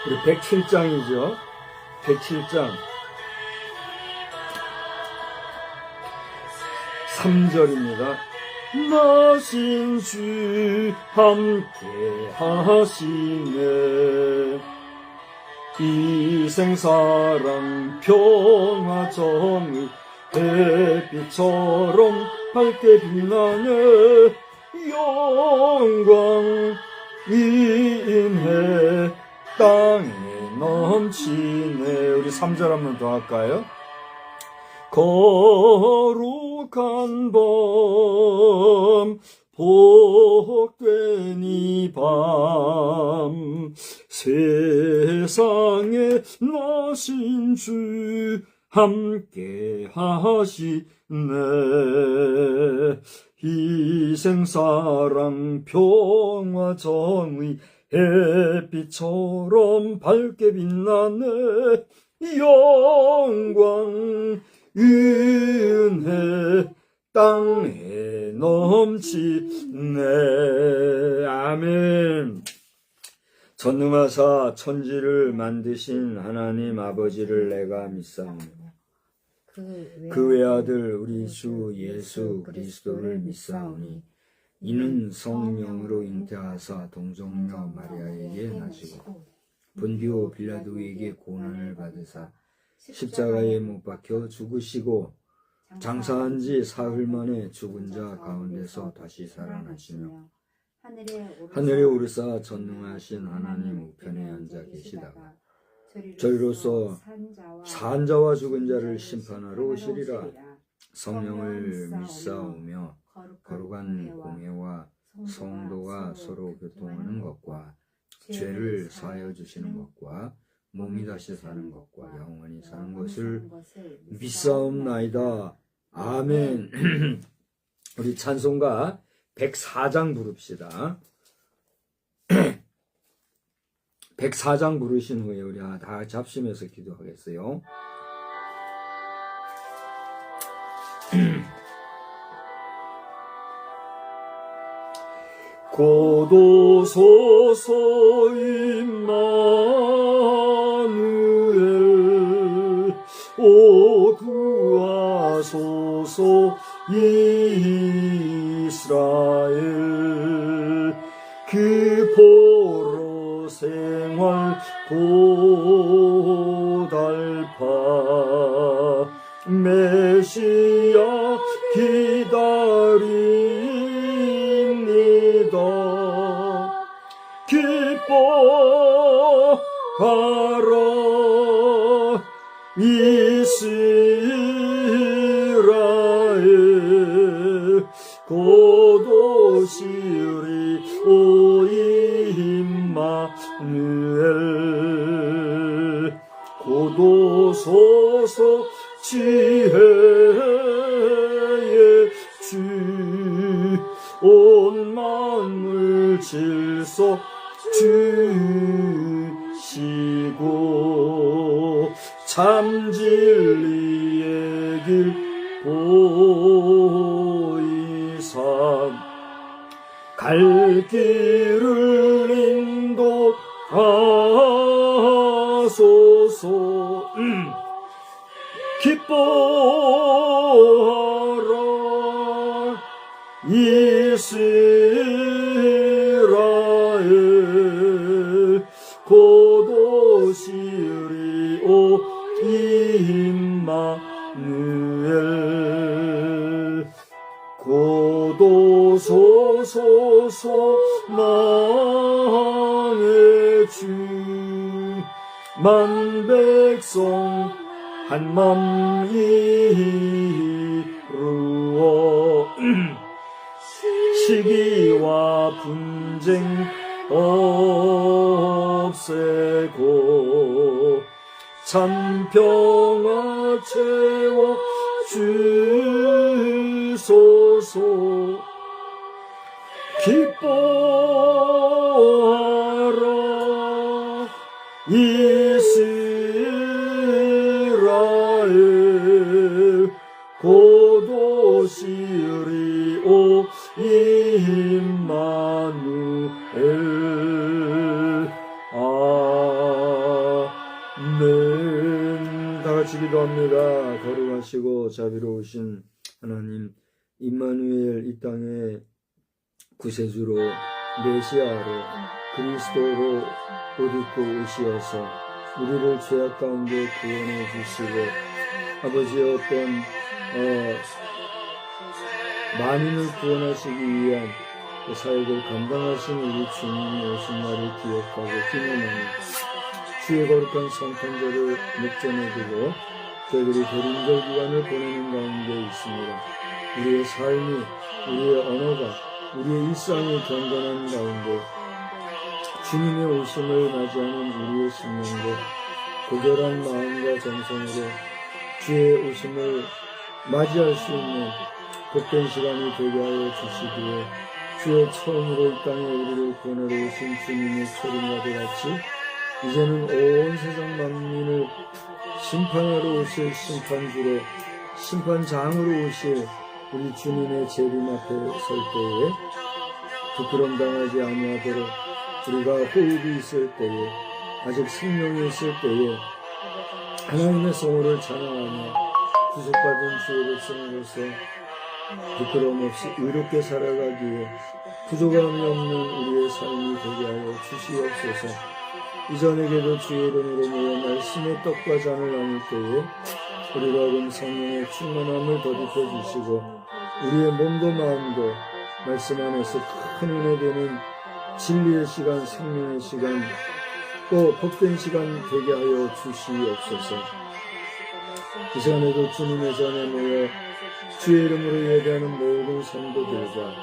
우리 107장이죠. 107장 3절입니다. 나신 주 함께 하시네. 이생사랑 평화 정의 햇빛처럼 밝게 빛나네. 영광 인해 땅에 넘치네. 우리 3절 한 번 더 할까요? 거룩한 밤 복된 이 밤 세상에 나신 주 함께 하시네. 희생사랑 평화 정의 햇빛처럼 밝게 빛나네. 영광 은혜 땅에 넘치네. 아멘. 전능하사 천지를 만드신 하나님 아버지를 내가 믿사오며 그 외아들 우리 주 예수 그리스도를 믿사오니 이는 성령으로 잉태하사 동정녀 마리아에게 나시고 본디오 빌라도에게 고난을 받으사 십자가에 못 박혀 죽으시고 장사한 지 사흘 만에 죽은 자 가운데서 다시 살아나시며 하늘에 오르사 전능하신 하나님 우편에 앉아 계시다가 저희로서 산 자와 죽은 자를 심판하러 오시리라. 성령을 믿사오며 거룩한 공회와 성도가 서로 교통하는 것과 죄를 사하여 주시는 것과 몸이 다시 사는 것과 영원히 사는 것을 믿사옵나이다. 아멘. 우리 찬송가 104장 부릅시다. 104장 부르신 후에 우리 다 같이 합심해서 기도하겠어요. 고도소서 임마누엘 오 구하소서 이스라엘 그 보러 생활 고달파 메시아 기다립니다. 기뻐하라 이스라엘 곧 오시리 오 임마누엘 곧 오소서 지혜의 주 온 만물 질서 주시고 참 진리의 길 보이사 갈 길을 인도하소서. 기뻐하라 이스라엘 곧 오시리 오 임마누엘 곧 오소서 소망의 주 만 백성 한맘 이루어 시기와 분쟁 없애고 참 평화 채워 주소서. 기뻐하라 이스라엘 곧 오시리 오 임마누엘. 아멘. 다 같이 기도합니다. 거룩하시고 자비로우신 하나님, 임마누엘 이 땅에 구세주로 메시아로 그리스도로 옷 입고 오시어서 우리를 죄악 가운데 구원해 주시고 아버지의 어떤 만인을 구원하시기 위한 그 사역을 감당하신 우리 주님이 오신 날을 기억하고 기념하며 주의 거룩한 성탄절을 목전에 두고 저희들이 대림절 기간을 보내는 가운데 있습니다. 우리의 삶이, 우리의 언어가, 우리의 일상이 경건한 가운데 주님의 오심을 맞이하는 우리의 심령도 고결한 마음과 정성으로 주의 오심을 맞이할 수 있는 복된 시간이 되게 하여 주시기에 주의 처음으로 이 땅에 우리를 구원하러 오신 주님의 초림과도 같이 이제는 온 세상 만민을 심판하러 오실 심판주로 심판장으로 오실 우리 주님의 재림 앞에 설 때에 부끄럼 당하지 아니하도록 우리가 호흡이 있을 때에 아직 생명이 있을 때에 하나님의 성호를 찬양하며 구속받은 주의 백성으로서 부끄러움 없이 의롭게 살아가기에 부족함이 없는 우리의 삶이 되게 하여 주시옵소서. 이전에게도 주의 이름으로 모여 말씀의 떡과 잔을 나눌 때에 우리가 그 성령의 충만함을 더딥혀 주시고 우리의 몸도 마음도 말씀 안에서 큰 은혜 되는 진리의 시간, 생명의 시간, 또 복된 시간 되게 하여 주시옵소서. 이 시간에도 주님의 전에 모여 주의 이름으로 예배하는 모든 성도들과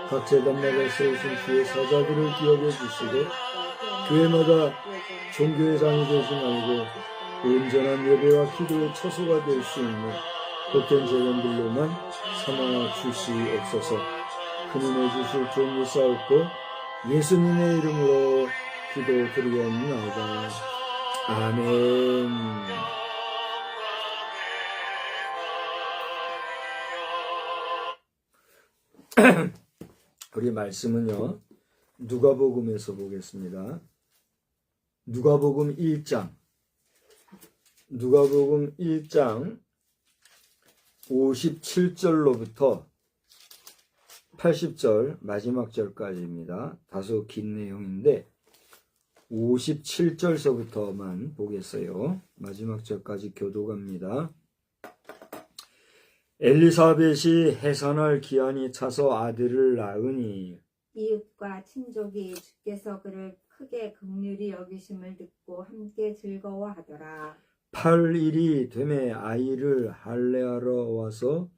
각 재단마다 세우신 주의 사자들을 기억해 주시고 교회마다 종교회장이 되지 말고 온전한 예배와 기도의 처소가 될 수 있는 복된 재단들로만 삼아 주시옵소서. 큰은혜 주실 주 예사옵고 예수님의 이름으로 기도드리옵나이다. 아멘. 우리 말씀은요, 누가복음에서 보겠습니다. 누가복음 1장 57절로부터 80절 마지막 절까지입니다. 다소 긴 내용인데 57절서부터만 보겠어요. 마지막 절까지 교도갑니다. 엘리사벳이 해산할 기한이 차서 아들을 낳으니 이웃과 친족이 주께서 그를 크게 긍휼히 여기심을 듣고 함께 즐거워하더라. 8일이 되매 아이를 할례하러 와서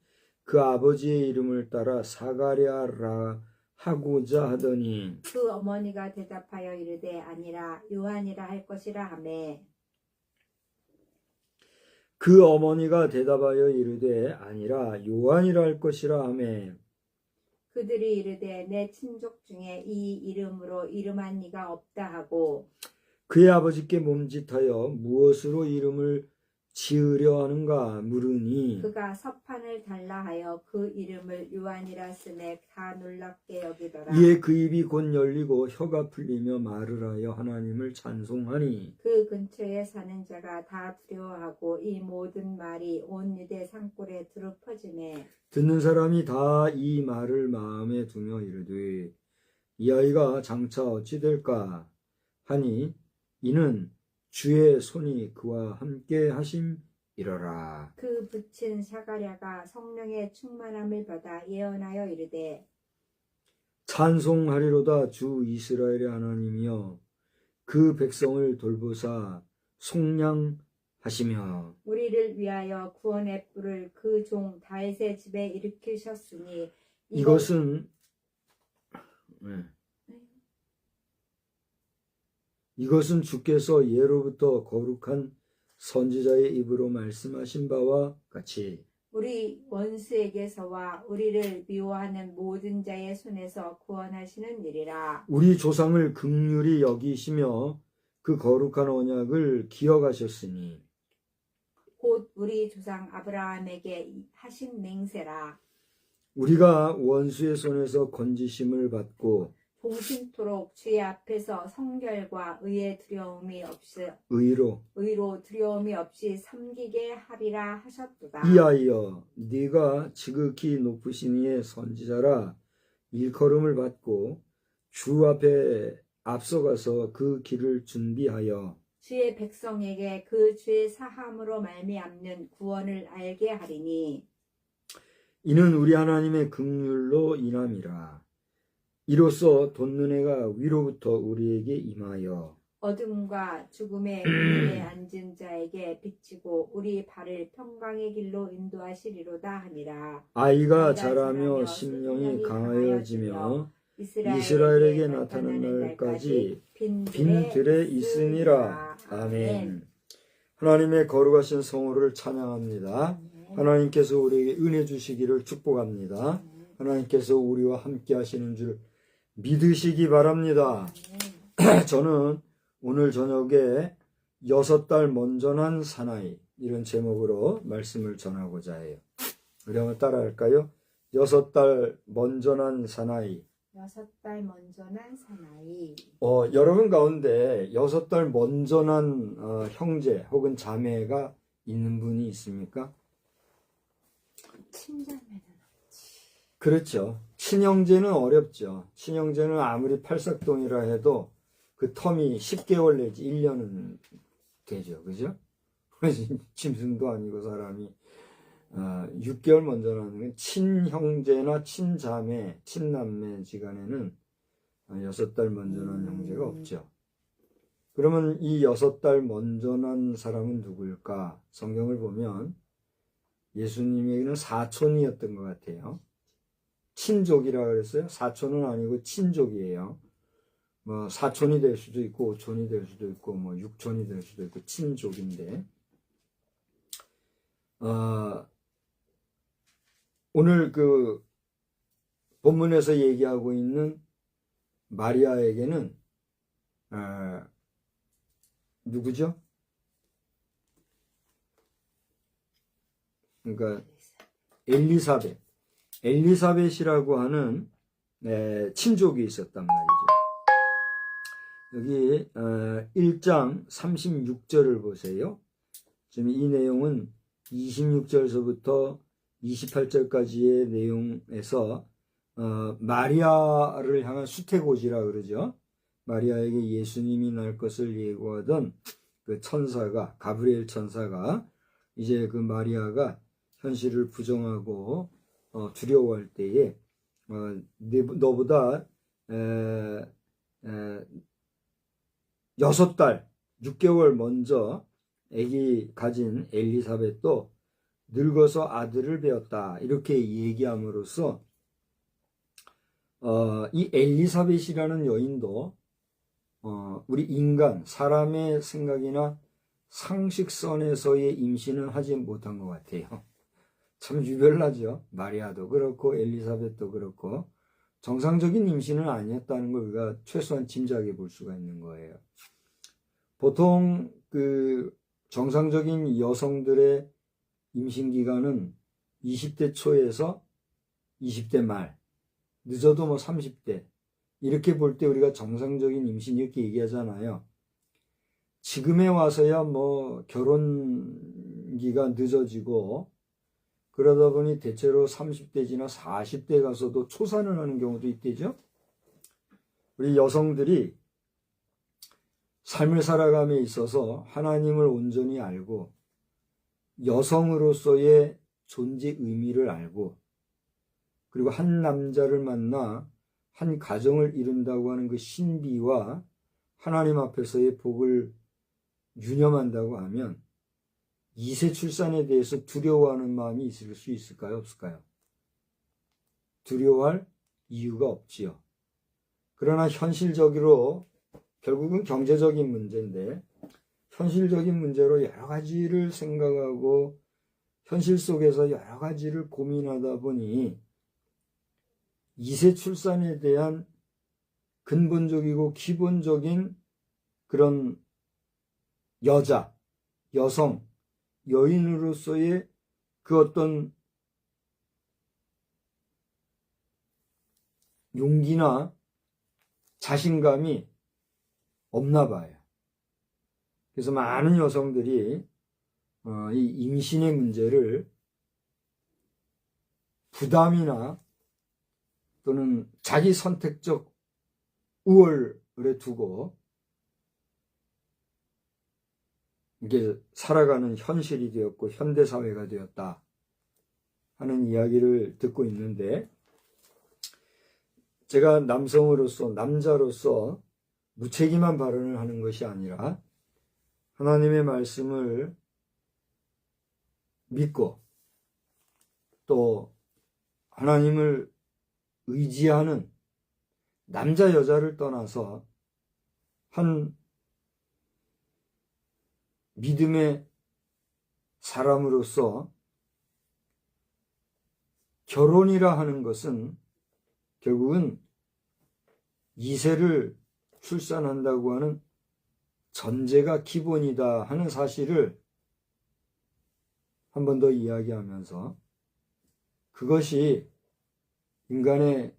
그 아버지의 이름을 따라 사가랴라 하고자 하더니 그 어머니가 대답하여 이르되 아니라 요한이라 할 것이라 하매 그 어머니가 대답하여 이르되 아니라 요한이라 할 것이라 하매 그들이 이르되 내 친족 중에 이 이름으로 이름한 이가 없다 하고 그의 아버지께 몸짓하여 무엇으로 이름을 지으려 하는가 물으니 그가 서판을 달라 하여 그 이름을 요한이라 쓰매 다 놀랍게 여기더라. 이에 그 입이 곧 열리고 혀가 풀리며 말을 하여 하나님을 찬송하니 그 근처에 사는 자가 다 두려워하고 이 모든 말이 온 유대 산골에 두루 퍼지매 듣는 사람이 다 이 말을 마음에 두며 이르되 이 아이가 장차 어찌 될까 하니 이는 주의 손이 그와 함께 하심이러라. 그 붙인 사가랴가 성령의 충만함을 받아 예언하여 이르되 찬송하리로다 주 이스라엘의 하나님이여 그 백성을 돌보사 속량하시며 우리를 위하여 구원의 뿔을 그 종 다윗의 집에 일으키셨으니 이것은 주께서 예로부터 거룩한 선지자의 입으로 말씀하신 바와 같이 우리 원수에게서와 우리를 미워하는 모든 자의 손에서 구원하시는 일이라. 우리 조상을 긍휼히 여기시며 그 거룩한 언약을 기억하셨으니 곧 우리 조상 아브라함에게 하신 맹세라. 우리가 원수의 손에서 건지심을 받고 동심토록 주의 앞에서 성결과 의의 두려움이 없이 의로 의로 두려움이 없이 섬기게 하리라 하셨도다. 이하여 네가 지극히 높으신 이의 선지자라 일컬음을 받고 주 앞에 앞서가서 그 길을 준비하여 주의 백성에게 그 주의 사함으로 말미암는 구원을 알게 하리니 이는 우리 하나님의 긍휼로 인함이라. 이로써 돋는 해가 위로부터 우리에게 임하여 어둠과 죽음의 그늘에 앉은 자에게 비치고 우리 발을 평강의 길로 인도하시리로다 하니라. 아이가 자라며 심령이 강하여지며 이스라엘에게 나타나는 날까지 빈들에 있으니라. 아멘. 하나님의 거룩하신 성호를 찬양합니다. 하나님께서 우리에게 은혜 주시기를 축복합니다. 하나님께서 우리와 함께 하시는 줄 믿으시기 바랍니다. 저는 오늘 저녁에 6달 먼저 난 사나이 이런 제목으로 말씀을 전하고자 해요. 우리 한번 따라할까요? 6달 먼저 난 사나이. 6달 먼저 난 사나이. 여러분 가운데 6달 먼저 난 형제 혹은 자매가 있는 분이 있습니까? 친자매는 그렇죠. 친형제는 어렵죠. 친형제는 아무리 팔싹동이라 해도 그 텀이 10개월 내지 1년은 되죠. 그죠? 짐승도 아니고 사람이 6개월 먼저 나는 건 친형제나 친자매, 친남매 지간에는 6달 먼저 난 형제가 없죠. 그러면 이 6달 먼저 난 사람은 누구일까? 성경을 보면 예수님에게는 사촌이었던 것 같아요. 친족이라 그랬어요. 사촌은 아니고 친족이에요. 뭐 사촌이 될 수도 있고 오촌이 될 수도 있고 뭐 육촌이 될 수도 있고 친족인데 오늘 그 본문에서 얘기하고 있는 마리아에게는 누구죠? 그러니까 엘리사벳이라고 하는 친족이 있었단 말이죠. 여기 1장 36절을 보세요. 지금 이 내용은 26절서부터 28절까지의 내용에서 마리아를 향한 수태고지라 그러죠. 마리아에게 예수님이 날 것을 예고하던 그 천사가, 가브리엘 천사가 이제 그 마리아가 현실을 부정하고 두려워할 때에 너보다 6달 6개월 먼저 아기 가진 엘리사벳도 늙어서 아들을 배웠다 이렇게 얘기함으로써 이 엘리사벳이라는 여인도 우리 인간 사람의 생각이나 상식선에서의 임신은 하지 못한 것 같아요. 참 유별나죠. 마리아도 그렇고 엘리사벳도 그렇고 정상적인 임신은 아니었다는 걸 우리가 최소한 짐작해 볼 수가 있는 거예요. 보통 그 정상적인 여성들의 임신 기간은 20대 초에서 20대 말, 늦어도 뭐 30대 이렇게 볼 때 우리가 정상적인 임신 이렇게 얘기하잖아요. 지금에 와서야 뭐 결혼기가 늦어지고 그러다 보니 대체로 30대 지나 40대 가서도 초산을 하는 경우도 있대죠. 우리 여성들이 삶을 살아감에 있어서 하나님을 온전히 알고 여성으로서의 존재 의미를 알고 그리고 한 남자를 만나 한 가정을 이룬다고 하는 그 신비와 하나님 앞에서의 복을 유념한다고 하면 2세 출산에 대해서 두려워하는 마음이 있을 수 있을까요? 없을까요? 두려워할 이유가 없지요. 그러나 현실적으로 결국은 경제적인 문제인데 현실적인 문제로 여러 가지를 생각하고 현실 속에서 여러 가지를 고민하다 보니 2세 출산에 대한 근본적이고 기본적인 그런 여성, 여인으로서의 그 어떤 용기나 자신감이 없나 봐요. 그래서 많은 여성들이 이 임신의 문제를 부담이나 또는 자기 선택적 우월에 두고 이게 살아가는 현실이 되었고 현대사회가 되었다 하는 이야기를 듣고 있는데, 제가 남자로서 무책임한 발언을 하는 것이 아니라 하나님의 말씀을 믿고 또 하나님을 의지하는 남자 여자를 떠나서 한 믿음의 사람으로서 결혼이라 하는 것은 결국은 2세를 출산한다고 하는 전제가 기본이다 하는 사실을 한 번 더 이야기하면서, 그것이 인간의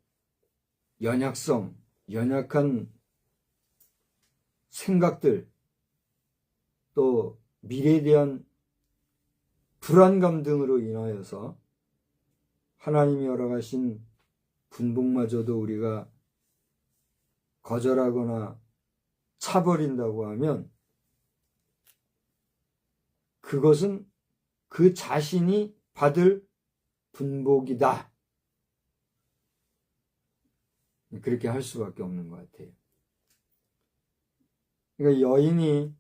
연약성, 연약한 생각들, 또 미래에 대한 불안감 등으로 인하여서 하나님이 허락하신 분복마저도 우리가 거절하거나 차버린다고 하면 그것은 그 자신이 받을 분복이다. 그렇게 할 수밖에 없는 것 같아요. 그러니까 여인이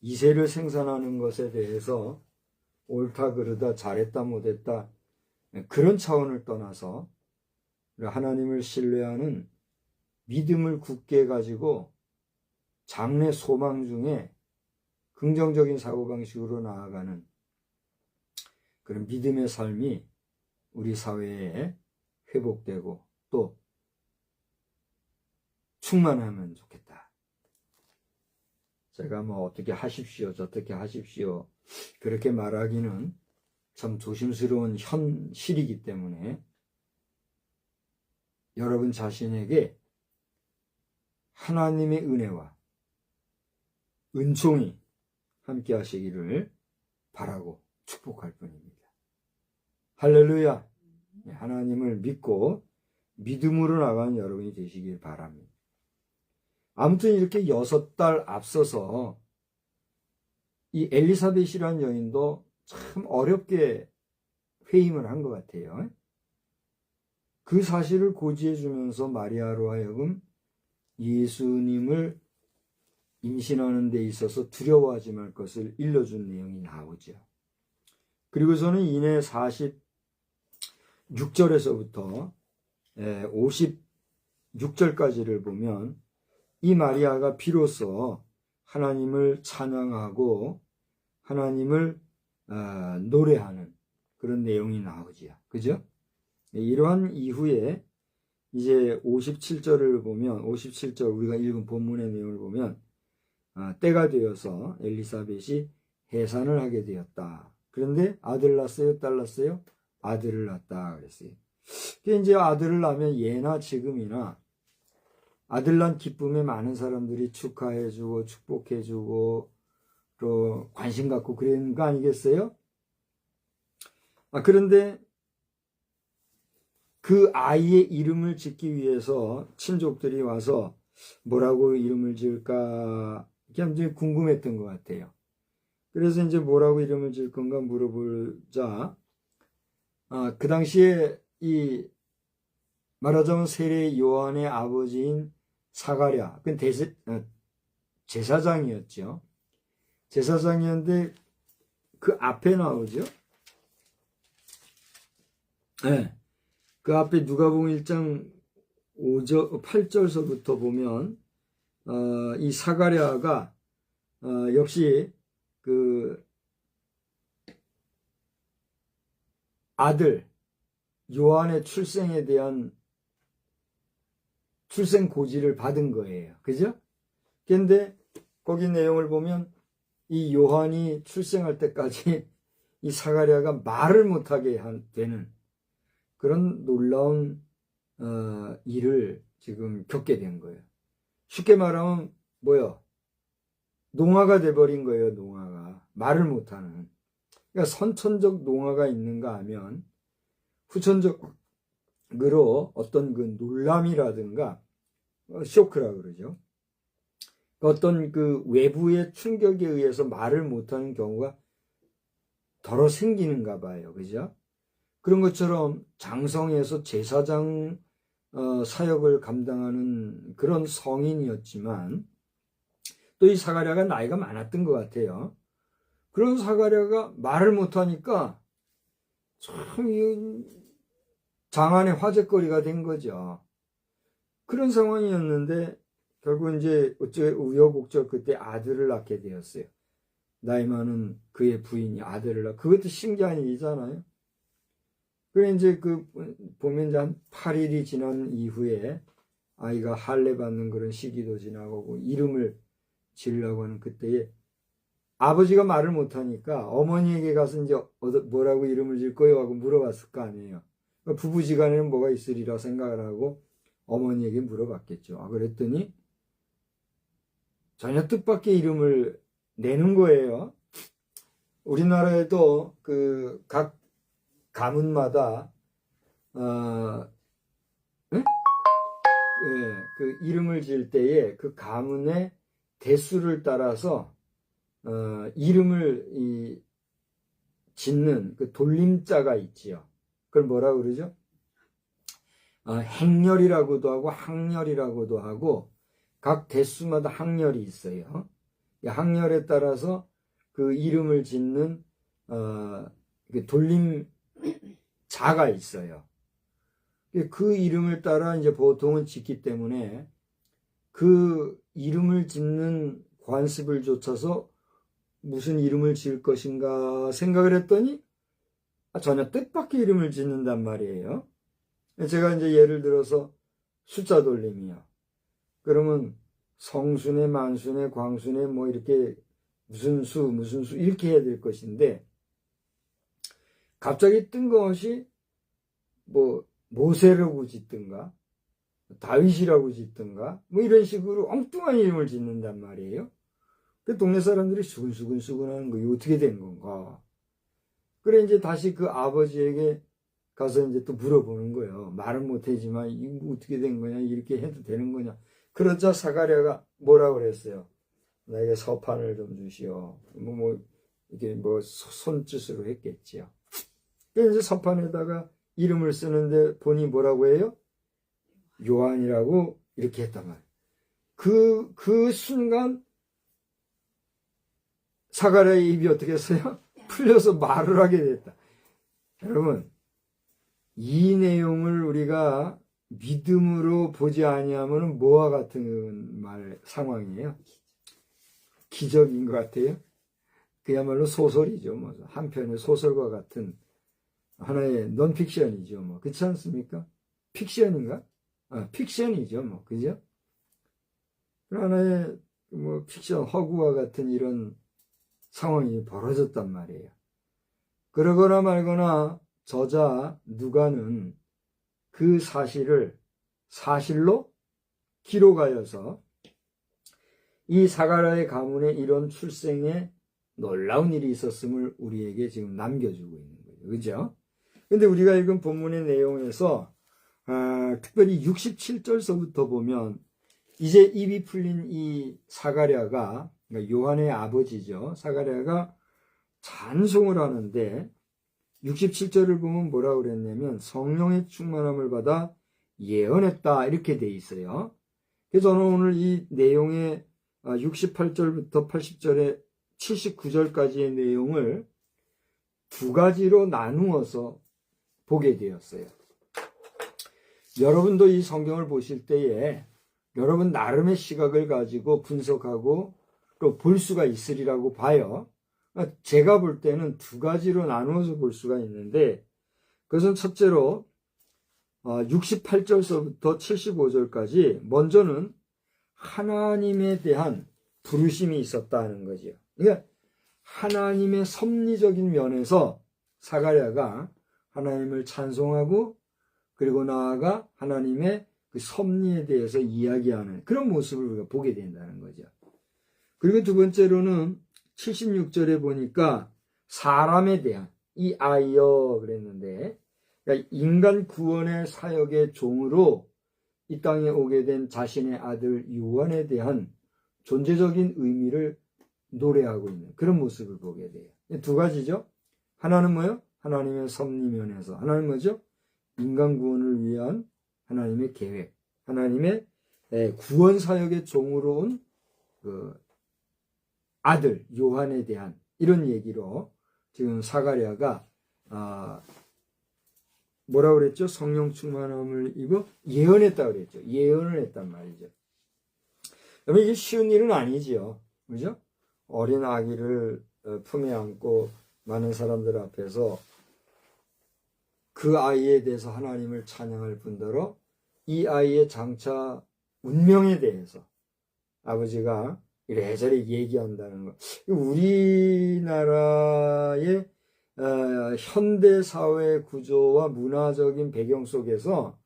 2세를 생산하는 것에 대해서 옳다 그르다 잘했다 못했다 그런 차원을 떠나서 하나님을 신뢰하는 믿음을 굳게 가지고 장래 소망 중에 긍정적인 사고방식으로 나아가는 그런 믿음의 삶이 우리 사회에 회복되고 또 충만하면 좋겠다. 제가 어떻게 하십시오, 저떻게 하십시오 그렇게 말하기는 참 조심스러운 현실이기 때문에 여러분 자신에게 하나님의 은혜와 은총이 함께 하시기를 바라고 축복할 뿐입니다. 할렐루야. 하나님을 믿고 믿음으로 나가는 여러분이 되시길 바랍니다. 아무튼 이렇게 6달 앞서서 이 엘리사벳이라는 여인도 참 어렵게 회임을 한 것 같아요. 그 사실을 고지해 주면서 마리아로 하여금 예수님을 임신하는 데 있어서 두려워하지 말 것을 일러준 내용이 나오죠. 그리고서는 이내 46절에서부터 56절까지를 보면 이 마리아가 비로소 하나님을 찬양하고 하나님을 노래하는 그런 내용이 나오지요. 그죠? 이러한 이후에 이제 57절을 보면 57절 우리가 읽은 본문의 내용을 보면 때가 되어서 엘리사벳이 해산을 하게 되었다. 그런데 아들 낳았어요? 딸 낳았어요? 아들을 낳았다 그랬어요. 이제 아들을 낳으면 예나 지금이나 아들 낳은 기쁨에 많은 사람들이 축하해주고 축복해주고 또 관심 갖고 그런 거 아니겠어요? 그런데 그 아이의 이름을 짓기 위해서 친족들이 와서 뭐라고 이름을 지을까 굉장히 궁금했던 것 같아요. 그래서 이제 뭐라고 이름을 지을 건가 물어보자 그 당시에 이 말하자면 세례 요한의 아버지인 사가랴, 그 제사장이었죠. 제사장이었는데 그 앞에 나오죠. 네. 그 앞에 누가복음 1장 8절서부터 보면 이 사가랴가 역시 그 아들 요한의 출생에 대한 출생 고지를 받은 거예요. 그죠? 그런데 거기 내용을 보면 이 요한이 출생할 때까지 이 사가랴가 말을 못하게 되는 그런 놀라운 일을 지금 겪게 된 거예요. 쉽게 말하면 뭐요? 농아가 돼버린 거예요. 농아가. 말을 못하는. 그러니까 선천적 농아가 있는가 하면 후천적으로 어떤 그 놀람이라든가 쇼크라 그러죠. 어떤 그 외부의 충격에 의해서 말을 못하는 경우가 덜어 생기는가 봐요. 그죠? 그런 것처럼 장성에서 제사장 사역을 감당하는 그런 성인이었지만 또 이 사가랴가 나이가 많았던 것 같아요. 그런 사가랴가 말을 못하니까 참 장안의 화제거리가 된 거죠. 그런 상황이었는데 결국 이제 우여곡절 그때 아들을 낳게 되었어요. 나이 많은 그의 부인이 아들을 낳고 그것도 신기한 일이잖아요. 그래 이제 보면 이제 한 8일이 지난 이후에 아이가 할례 받는 그런 시기도 지나고 이름을 지으려고 하는 그때에 아버지가 말을 못하니까 어머니에게 가서 이제 뭐라고 이름을 지을 거예요 하고 물어봤을 거 아니에요. 부부지간에는 뭐가 있으리라 생각을 하고 어머니에게 물어봤겠죠. 그랬더니 전혀 뜻밖의 이름을 내는 거예요. 우리나라에도 각 가문마다 그 이름을 지을 때에 그 가문의 대수를 따라서 이름을 짓는 그 돌림자가 있지요. 그걸 뭐라 그러죠? 행렬이라고도 하고 항렬이라고도 하고 각 대수마다 항렬이 있어요. 이 항렬에 따라서 그 이름을 짓는 그 돌림자가 있어요. 그 이름을 따라 이제 보통은 짓기 때문에 그 이름을 짓는 관습을 좇아서 무슨 이름을 지을 것인가 생각을 했더니 전혀 뜻밖의 이름을 짓는단 말이에요. 제가 이제 예를 들어서 숫자 돌림이요. 그러면 성순에 만순에 광순에 뭐 이렇게 무슨 수 이렇게 해야 될 것인데 갑자기 뜬금없이 뭐 모세라고 짓든가 다윗이라고 짓든가 뭐 이런 식으로 엉뚱한 이름을 짓는단 말이에요. 그 동네 사람들이 수근수근 하는 거 이거 어떻게 된 건가. 그래 이제 다시 그 아버지에게 가서 이제 또 물어보는 거예요. 말은 못하지만 이거 어떻게 된 거냐, 이렇게 해도 되는 거냐. 그러자 사가랴가 뭐라고 그랬어요? 나에게 서판을 좀 주시오. 이게 손짓으로 했겠지요. 그래서 이제 서판에다가 이름을 쓰는데 본인이 뭐라고 해요? 요한이라고 이렇게 했단 말이에요. 그 순간 사가랴의 입이 어떻게 했어요? 풀려서 말을 하게 됐다. 여러분, 이 내용을 우리가 믿음으로 보지 아니하면 뭐와 같은 상황이에요? 기적인 것 같아요. 그야말로 소설이죠. 한편의 소설과 같은 하나의 논픽션이죠. 그렇지 않습니까? 픽션인가? 픽션이죠. 그죠? 하나의 픽션, 허구와 같은 이런 상황이 벌어졌단 말이에요. 그러거나 말거나 저자 누가는 그 사실을 사실로 기록하여서 이 사가랴의 가문에 이런 출생에 놀라운 일이 있었음을 우리에게 지금 남겨주고 있는 거죠. 그죠? 근데 우리가 읽은 본문의 내용에서 특별히 67절서부터 보면 이제 입이 풀린 이 사가랴가, 그러니까 요한의 아버지죠. 사가랴가 찬송을 하는데 67절을 보면 뭐라고 그랬냐면 성령의 충만함을 받아 예언했다 이렇게 돼 있어요. 그래서 저는 오늘 이 내용의 68절부터 80절에 79절까지의 내용을 두 가지로 나누어서 보게 되었어요. 여러분도 이 성경을 보실 때에 여러분 나름의 시각을 가지고 분석하고 또 볼 수가 있으리라고 봐요. 제가 볼 때는 두 가지로 나누어서 볼 수가 있는데 그것은 첫째로 68절서부터 75절까지 먼저는 하나님에 대한 부르심이 있었다는 거죠. 그러니까 하나님의 섭리적인 면에서 사가랴가 하나님을 찬송하고 그리고 나아가 하나님의 그 섭리에 대해서 이야기하는 그런 모습을 우리가 보게 된다는 거죠. 그리고 두 번째로는 76절에 보니까 사람에 대한 이 아이여 그랬는데, 그러니까 인간 구원의 사역의 종으로 이 땅에 오게 된 자신의 아들 요한에 대한 존재적인 의미를 노래하고 있는 그런 모습을 보게 돼요. 두 가지죠. 하나는 뭐요? 하나님의 섭리면에서. 하나는 뭐죠? 인간 구원을 위한 하나님의 계획. 하나님의 구원 사역의 종으로 온 그 아들 요한에 대한 이런 얘기로 지금 사가랴가 뭐라고 그랬죠? 성령 충만함을 입어 예언했다 그랬죠. 예언을 했단 말이죠. 그러면 이게 쉬운 일은 아니지요. 그죠? 어린 아기를 품에 안고 많은 사람들 앞에서 그 아이에 대해서 하나님을 찬양할 뿐더러 이 아이의 장차 운명에 대해서 아버지가 이래저래 얘기한다는 것. 우리나라의 현대 사회 구조와 문화적인 배경 속에서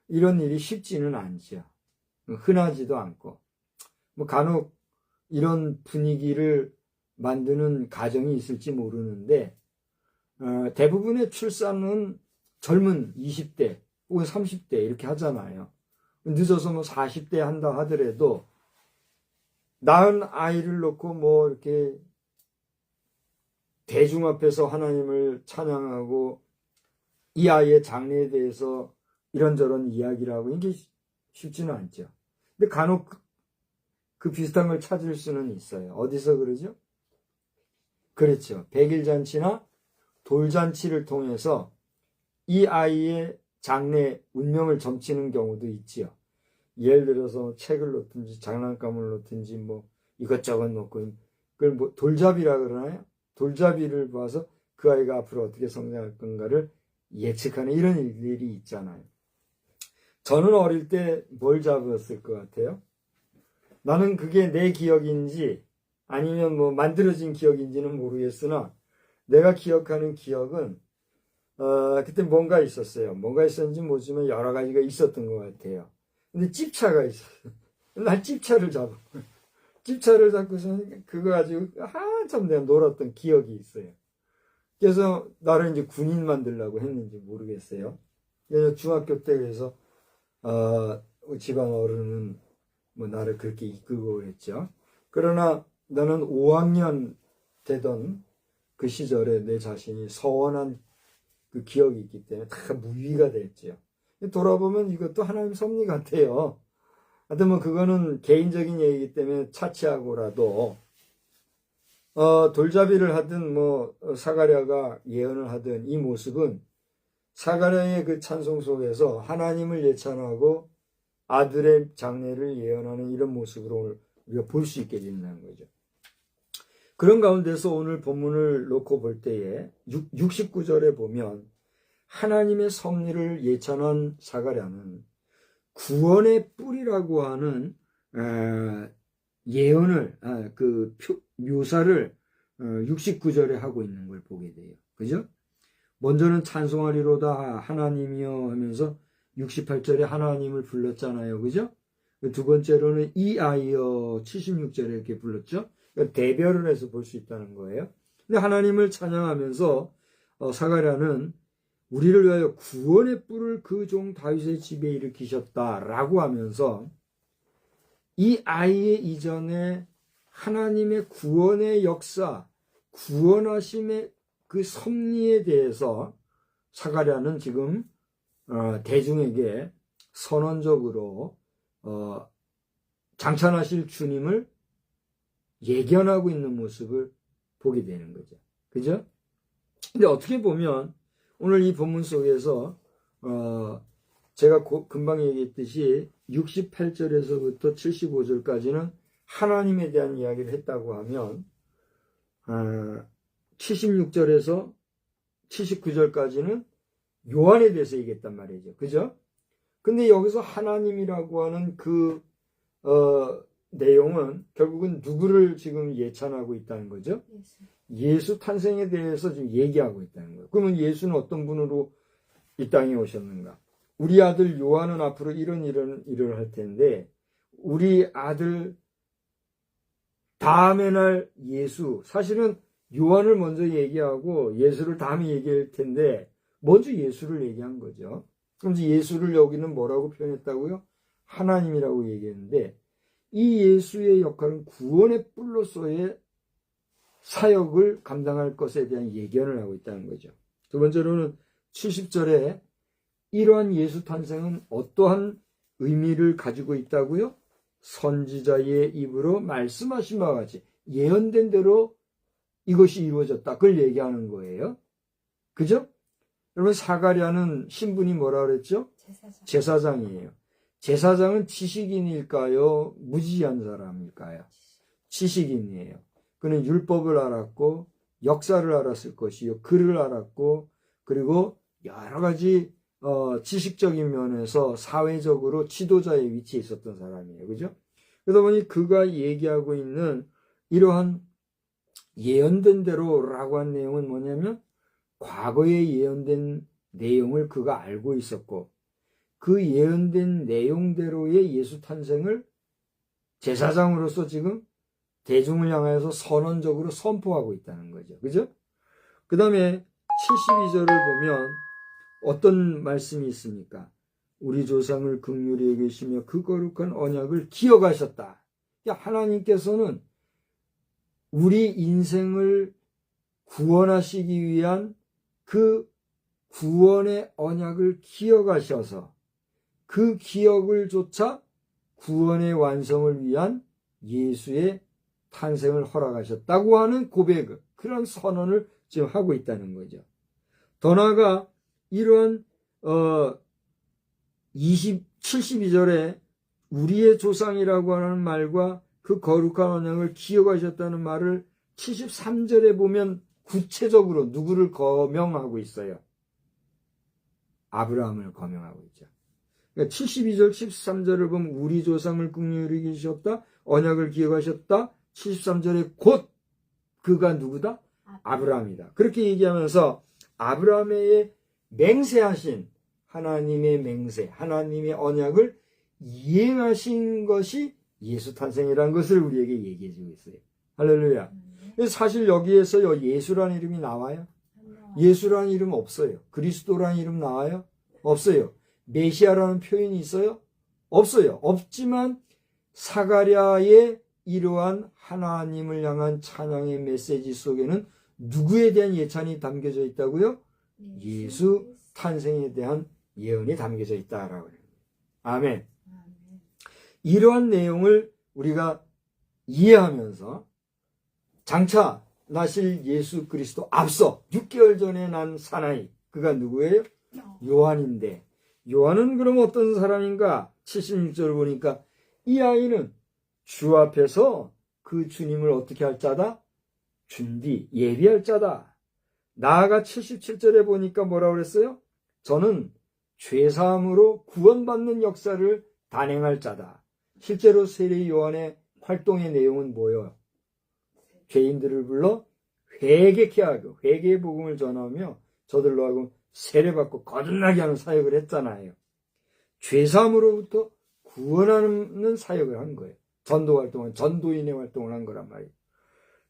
이런 일이 쉽지는 않죠. 흔하지도 않고. 뭐 간혹 이런 분위기를 만드는 가정이 있을지 모르는데 대부분의 출산은 젊은 20대 혹은 30대 이렇게 하잖아요. 늦어서 뭐 40대 한다 하더라도 낳은 아이를 놓고 뭐 이렇게 대중 앞에서 하나님을 찬양하고 이 아이의 장래에 대해서 이런저런 이야기를 하고 이게 쉽지는 않죠. 근데 간혹 그 비슷한 걸 찾을 수는 있어요. 어디서 그러죠? 그렇죠. 백일잔치나 돌잔치를 통해서 이 아이의 장래 운명을 점치는 경우도 있지요. 예를 들어서 책을 놓든지 장난감을 놓든지 뭐 이것저것 놓고 그걸 뭐 돌잡이라 그러나요? 돌잡이를 봐서 그 아이가 앞으로 어떻게 성장할 건가를 예측하는 이런 일들이 있잖아요. 저는 어릴 때 뭘 잡았을 것 같아요? 나는 그게 내 기억인지 아니면 뭐 만들어진 기억인지는 모르겠으나 내가 기억하는 기억은 그때 뭔가 있었어요. 뭔가 있었는지 모르지만 여러 가지가 있었던 것 같아요. 근데 찝차가 있었어요. 난 찝차를 잡아. 찝차를 잡고서 그거 가지고 한참 내가 놀았던 기억이 있어요. 그래서 나를 이제 군인 만들려고 했는지 모르겠어요. 그래서 중학교 때 그래서 집안 어른은 뭐 나를 그렇게 이끌고 그랬죠. 그러나 나는 5학년 되던 그 시절에 내 자신이 서원한 그 기억이 있기 때문에 다 무위가 됐죠. 돌아보면 이것도 하나님 섭리 같아요. 하여튼 뭐 그거는 개인적인 얘기이기 때문에 차치하고라도 돌잡이를 하든 뭐 사가랴가 예언을 하든 이 모습은 사가랴의 그 찬송 속에서 하나님을 예찬하고 아들의 장래를 예언하는 이런 모습으로 우리가 볼 수 있게 된다는 거죠. 그런 가운데서 오늘 본문을 놓고 볼 때에 69절에 보면 하나님의 섭리를 예찬한 사가랴는 구원의 뿌리라고 하는 예언을 그 묘사를 69절에 하고 있는 걸 보게 돼요. 그죠? 먼저는 찬송하리로다 하나님이여 하면서 68절에 하나님을 불렀잖아요. 그죠? 두 번째로는 이 아이여 76절에 이렇게 불렀죠. 그러니까 대별을 해서 볼 수 있다는 거예요. 근데 하나님을 찬양하면서 사가랴는 우리를 위하여 구원의 뿔을 그 종 다윗의 집에 일으키셨다라고 하면서 이 아이의 이전에 하나님의 구원의 역사, 구원하심의 그 섭리에 대해서 사가랴는 지금 대중에게 선언적으로 장찬하실 주님을 예견하고 있는 모습을 보게 되는 거죠. 그죠? 근데 어떻게 보면 오늘 이 본문 속에서 제가 금방 얘기했듯이 68절에서부터 75절까지는 하나님에 대한 이야기를 했다고 하면 76절에서 79절까지는 요한에 대해서 얘기했단 말이죠. 그죠? 근데 여기서 하나님이라고 하는 그 내용은 결국은 누구를 지금 예찬하고 있다는 거죠? 예수 탄생에 대해서 지금 얘기하고 있다는 거예요. 그러면 예수는 어떤 분으로 이 땅에 오셨는가? 우리 아들 요한은 앞으로 이런 일을 할 텐데, 우리 아들 다음의 날 예수, 사실은 요한을 먼저 얘기하고 예수를 다음에 얘기할 텐데 먼저 예수를 얘기한 거죠. 그럼 예수를 여기는 뭐라고 표현했다고요? 하나님이라고 얘기했는데, 이 예수의 역할은 구원의 뿔로서의 사역을 감당할 것에 대한 예견을 하고 있다는 거죠. 두 번째로는 70절에 이러한 예수 탄생은 어떠한 의미를 가지고 있다고요? 선지자의 입으로 말씀하신 바와 같이 예언된 대로 이것이 이루어졌다. 그걸 얘기하는 거예요. 그죠? 여러분, 사가랴는 신분이 뭐라 그랬죠? 제사장이에요. 제사장은 지식인일까요? 무지한 사람일까요? 지식인이에요. 그는 율법을 알았고 역사를 알았을 것이요, 글을 알았고, 그리고 여러 가지 지식적인 면에서 사회적으로 지도자의 위치에 있었던 사람이에요. 그죠? 그러다 보니 그가 얘기하고 있는 이러한 예언된 대로라고 한 내용은 뭐냐면, 과거에 예언된 내용을 그가 알고 있었고, 그 예언된 내용대로의 예수 탄생을 제사장으로서 지금 대중을 향해서 선언적으로 선포하고 있다는 거죠. 그죠? 그 다음에 72절을 보면 어떤 말씀이 있습니까? 우리 조상을 긍휼히 여기시며 그 거룩한 언약을 기억하셨다. 하나님께서는 우리 인생을 구원하시기 위한 그 구원의 언약을 기억하셔서 그 기억을 조차 구원의 완성을 위한 예수의 탄생을 허락하셨다고 하는 고백, 그런 선언을 지금 하고 있다는 거죠. 더 나아가 이러한 72절에 우리의 조상이라고 하는 말과 그 거룩한 언약을 기억하셨다는 말을 73절에 보면 구체적으로 누구를 거명하고 있어요? 아브라함을 거명하고 있죠. 그러니까 72절, 73절을 보면 우리 조상을 긍휼히 여기셨다, 언약을 기억하셨다. 73절에 곧 그가 누구다? 아브라함이다. 그렇게 얘기하면서 아브라함의 맹세하신 하나님의 맹세, 하나님의 언약을 이행하신 것이 예수 탄생이라는 것을 우리에게 얘기해주고 있어요. 할렐루야. 사실 여기에서 예수라는 이름이 나와요? 예수라는 이름 없어요. 그리스도라는 이름 나와요? 없어요. 메시아라는 표현이 있어요? 없어요. 없지만 사가랴의 이러한 하나님을 향한 찬양의 메시지 속에는 누구에 대한 예찬이 담겨져 있다고요? 예수 탄생에 대한 예언이 담겨져 있다라고 해요. 아멘. 이러한 내용을 우리가 이해하면서 장차 나실 예수 그리스도 앞서 6개월 전에 난 사나이, 그가 누구예요? 요한인데, 요한은 그럼 어떤 사람인가? 76절을 보니까 이 아이는 주 앞에서 그 주님을 어떻게 할 자다? 준비, 예비할 자다. 나아가 77절에 보니까 뭐라고 그랬어요? 저는 죄사함으로 구원받는 역사를 단행할 자다. 실제로 세례 요한의 활동의 내용은 뭐예요? 죄인들을 불러 회개케 하고 회개의 복음을 전하며 저들로 하여금 세례받고 거듭나게 하는 사역을 했잖아요. 죄사함으로부터 구원하는 사역을 한 거예요. 전도 활동은 전도인의 활동을 한 거란 말이에요.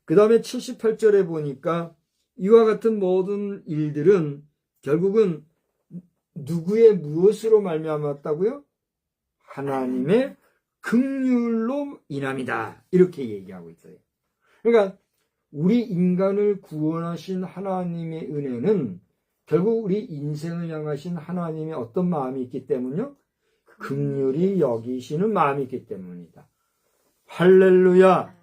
그 다음에 78절에 보니까 이와 같은 모든 일들은 결국은 누구의 무엇으로 말미암았다고요? 하나님의 긍휼로 인함이다. 이렇게 얘기하고 있어요. 그러니까 우리 인간을 구원하신 하나님의 은혜는 결국 우리 인생을 향하신 하나님의 어떤 마음이 있기 때문요? 긍휼히 여기시는 마음이 있기 때문이다. 할렐루야.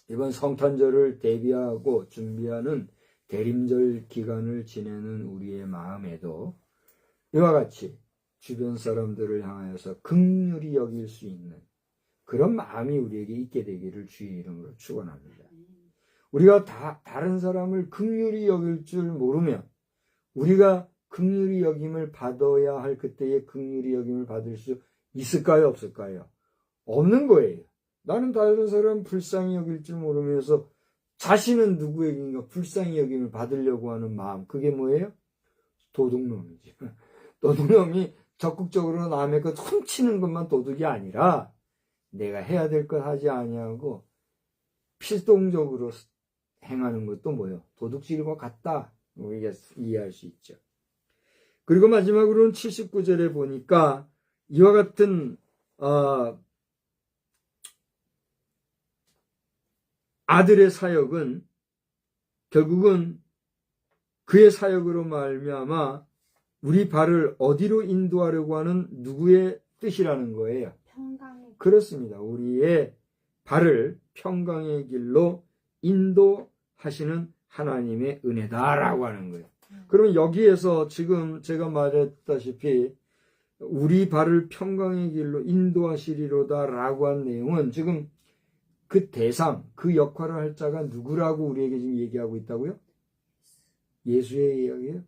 이번 성탄절을 대비하고 준비하는 대림절 기간을 지내는 우리의 마음에도 이와 같이 주변 사람들을 향하여서 긍휼히 여길 수 있는 그런 마음이 우리에게 있게 되기를 주의 이름으로 축원합니다. 우리가 다른 사람을 긍휼히 여길 줄 모르면 우리가 긍휼히 여김을 받아야 할 그때의 긍휼히 여김을 받을 수 있을까요? 없을까요? 없는 거예요. 나는 다른 사람 불쌍히 여길 줄 모르면서 자신은 누구에게인가 불쌍히 여김을 받으려고 하는 마음, 그게 뭐예요? 도둑놈이죠. 도둑놈이 적극적으로 남의 것 훔치는 것만 도둑이 아니라 내가 해야 될 것 하지 아니하고 필동적으로 행하는 것도 뭐예요? 도둑질과 같다. 우리가 이해할 수 있죠. 그리고 마지막으로는 79절에 보니까 이와 같은 아들의 사역은 결국은 그의 사역으로 말미암아 우리 발을 어디로 인도하려고 하는 누구의 뜻이라는 거예요. 평강의 그렇습니다. 우리의 발을 평강의 길로 인도하시는 하나님의 은혜다라고 하는 거예요. 그러면 여기에서 지금 제가 말했다시피 우리 발을 평강의 길로 인도하시리로다라고 한 내용은 지금 그 대상, 그 역할을 할 자가 누구라고 우리에게 지금 얘기하고 있다고요? 예수의 이야기예요.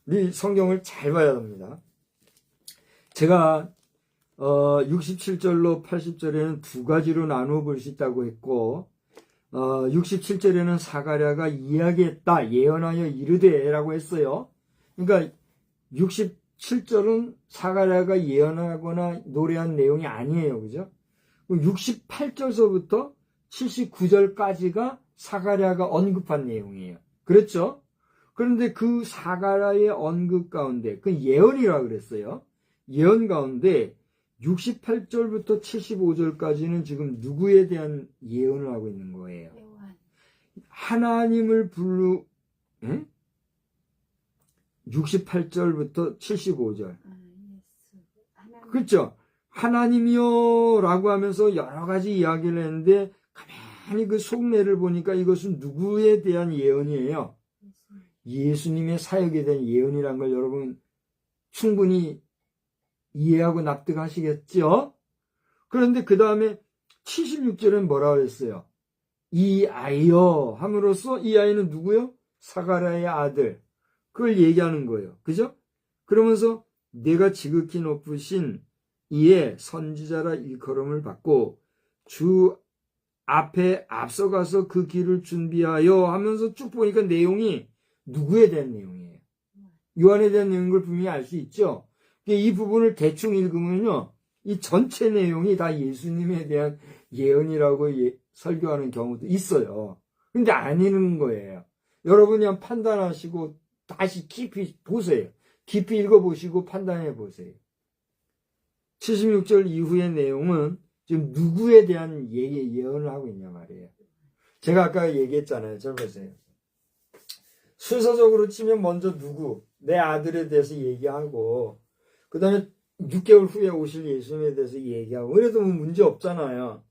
우리 성경을 잘 봐야 합니다. 제가 67절로 80절에는 두 가지로 나누어 볼 수 있다고 했고 67절에는 사가랴가 이야기했다, 예언하여 이르되라고 했어요. 그러니까 67절은 사가랴가 예언하거나 노래한 내용이 아니에요. 그죠? 68절서부터 79절까지가 사가랴가 언급한 내용이에요. 그렇죠? 그런데 그 사가랴의 언급 가운데, 그 예언이라고 그랬어요. 예언 가운데 68절부터 75절까지는 지금 누구에 대한 예언을 하고 있는 거예요? 하나님을 68절부터 75절. 그렇죠? 하나님이요 라고 하면서 여러 가지 이야기를 했는데 가만히 그 속내를 보니까 이것은 누구에 대한 예언이에요? 예수님의 사역에 대한 예언이란 걸 여러분 충분히 이해하고 납득하시겠죠? 그런데 그 다음에 76절은 뭐라고 했어요? 이 아이여 함으로써 이 아이는 누구요? 사가랴의 아들. 그걸 얘기하는 거예요. 그죠? 그러면서 내가 지극히 높으신 이에 선지자라 일컬음을 받고 주 앞에 앞서가서 그 길을 준비하여 하면서 쭉 보니까 내용이 누구에 대한 내용이에요? 요한에 대한 내용인 걸 분명히 알 수 있죠? 이 부분을 대충 읽으면요, 이 전체 내용이 다 예수님에 대한 예언이라고 설교하는 경우도 있어요. 근데 아니는 거예요. 여러분이 한번 판단하시고 다시 깊이 보세요. 깊이 읽어보시고 판단해 보세요. 76절 이후의 내용은 지금 누구에 대한 예언을 하고 있냐 말이에요. 제가 아까 얘기했잖아요. 잘 보세요. 순서적으로 치면 먼저 누구, 내 아들에 대해서 얘기하고 그 다음에 6개월 후에 오실 예수님에 대해서 얘기하고 그래도 뭐 문제 없잖아요.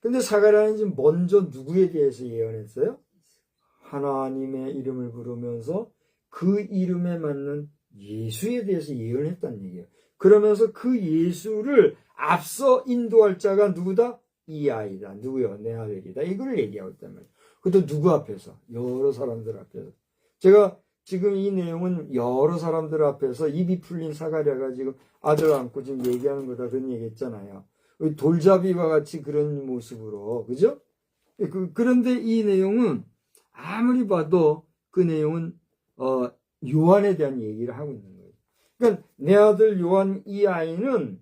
근데 사가랴는 지금 먼저 누구에 대해서 예언했어요? 하나님의 이름을 부르면서 그 이름에 맞는 예수에 대해서 예언했다는 얘기예요. 그러면서 그 예수를 앞서 인도할 자가 누구다? 이 아이다. 누구요? 내 아들이다. 이걸 얘기하고 있단 말이에요. 그것도 누구 앞에서? 여러 사람들 앞에서. 제가 지금 이 내용은 여러 사람들 앞에서 입이 풀린 사가랴가 지금 아들 안고 지금 얘기하는 거다 그런 얘기 했잖아요. 돌잡이와 같이 그런 모습으로. 그죠? 그런데 이 내용은 아무리 봐도 그 내용은 요한에 대한 얘기를 하고 있는 거예요. 그러니까 내 아들 요한 이 아이는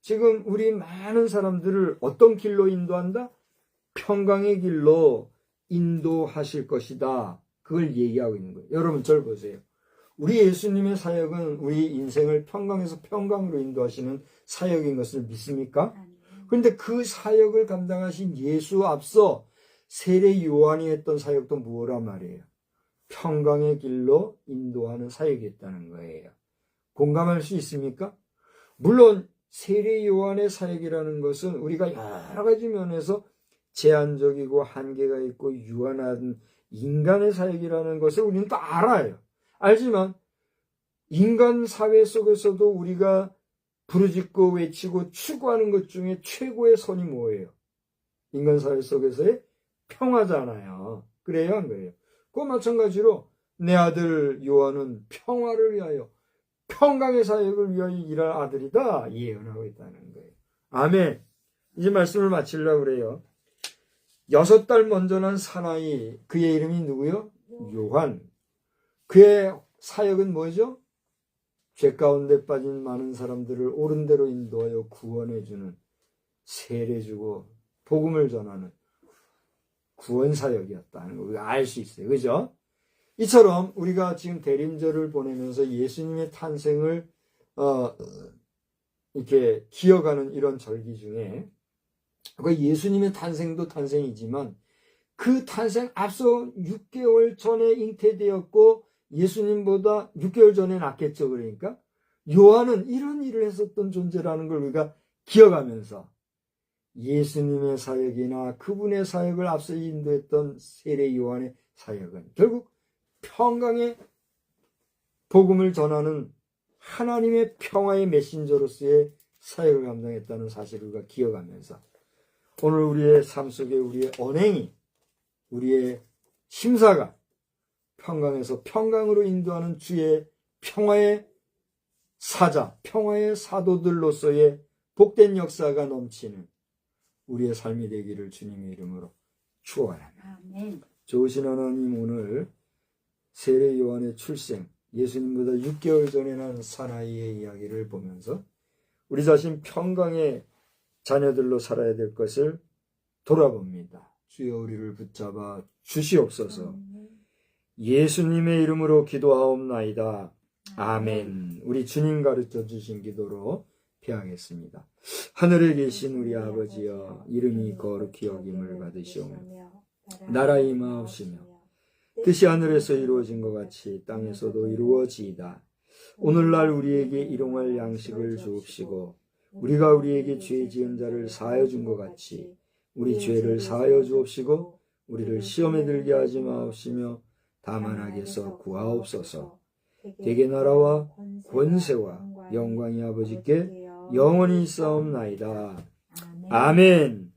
지금 우리 많은 사람들을 어떤 길로 인도한다? 평강의 길로 인도하실 것이다. 그걸 얘기하고 있는 거예요. 여러분 절 보세요. 우리 예수님의 사역은 우리 인생을 평강에서 평강으로 인도하시는 사역인 것을 믿습니까? 그런데 그 사역을 감당하신 예수 앞서 세례 요한이 했던 사역도 뭐란 말이에요? 평강의 길로 인도하는 사역이었다는 거예요. 공감할 수 있습니까? 물론 세례 요한의 사역이라는 것은 우리가 여러 가지 면에서 제한적이고 한계가 있고 유한한 인간의 사역이라는 것을 우리는 다 알아요. 알지만 인간 사회 속에서도 우리가 부르짖고 외치고 추구하는 것 중에 최고의 선이 뭐예요? 인간 사회 속에서의 평화잖아요. 그래요, 안 그래요? 그와 마찬가지로 내 아들 요한은 평화를 위하여 평강의 사역을 위하여 일할 아들이다 예언하고 있다는 거예요. 아멘. 이제 말씀을 마치려고 그래요. 6달 먼저 난 사나이, 그의 이름이 누구요? 요한. 그의 사역은 뭐죠? 죄 가운데 빠진 많은 사람들을 옳은 대로 인도하여 구원해주는, 세례주고 복음을 전하는 구원사역이었다는 걸 우리가 알 수 있어요. 그죠? 이처럼 우리가 지금 대림절을 보내면서 예수님의 탄생을 이렇게 기억하는 이런 절기 중에, 그러니까 예수님의 탄생도 탄생이지만 그 탄생 앞서 6개월 전에 잉태되었고 예수님보다 6개월 전에 낳겠죠. 그러니까 요한은 이런 일을 했었던 존재라는 걸 우리가 기억하면서 예수님의 사역이나 그분의 사역을 앞서 인도했던 세례 요한의 사역은 결국 평강의 복음을 전하는 하나님의 평화의 메신저로서의 사역을 감당했다는 사실을 우리가 기억하면서 오늘 우리의 삶 속에 우리의 언행이, 우리의 심사가 평강에서 평강으로 인도하는 주의 평화의 사자, 평화의 사도들로서의 복된 역사가 넘치는 우리의 삶이 되기를 주님의 이름으로 축원합니다. 아멘. 좋으신 하나님, 오늘 세례 요한의 출생, 예수님보다 6개월 전에 난 사나이의 이야기를 보면서 우리 자신 평강의 자녀들로 살아야 될 것을 돌아봅니다. 주여 우리를 붙잡아 주시옵소서. 예수님의 이름으로 기도하옵나이다. 아멘. 우리 주님 가르쳐 주신 기도로 피하겠습니다. 하늘에 계신 우리 아버지여, 이름이 거룩히 여김을 받으시오며 나라의 임하옵시며 뜻이 하늘에서 이루어진 것 같이 땅에서도 이루어지이다. 오늘날 우리에게 일용할 양식을 주옵시고 우리가 우리에게 죄 지은 자를 사하여 준 것 같이 우리 죄를 사하여 주옵시고 우리를 시험에 들게 하지 마옵시며 다만 악에서 구하옵소서. 대개 나라와 권세와 영광이 아버지께 영원히 있사옵나이다. 아멘.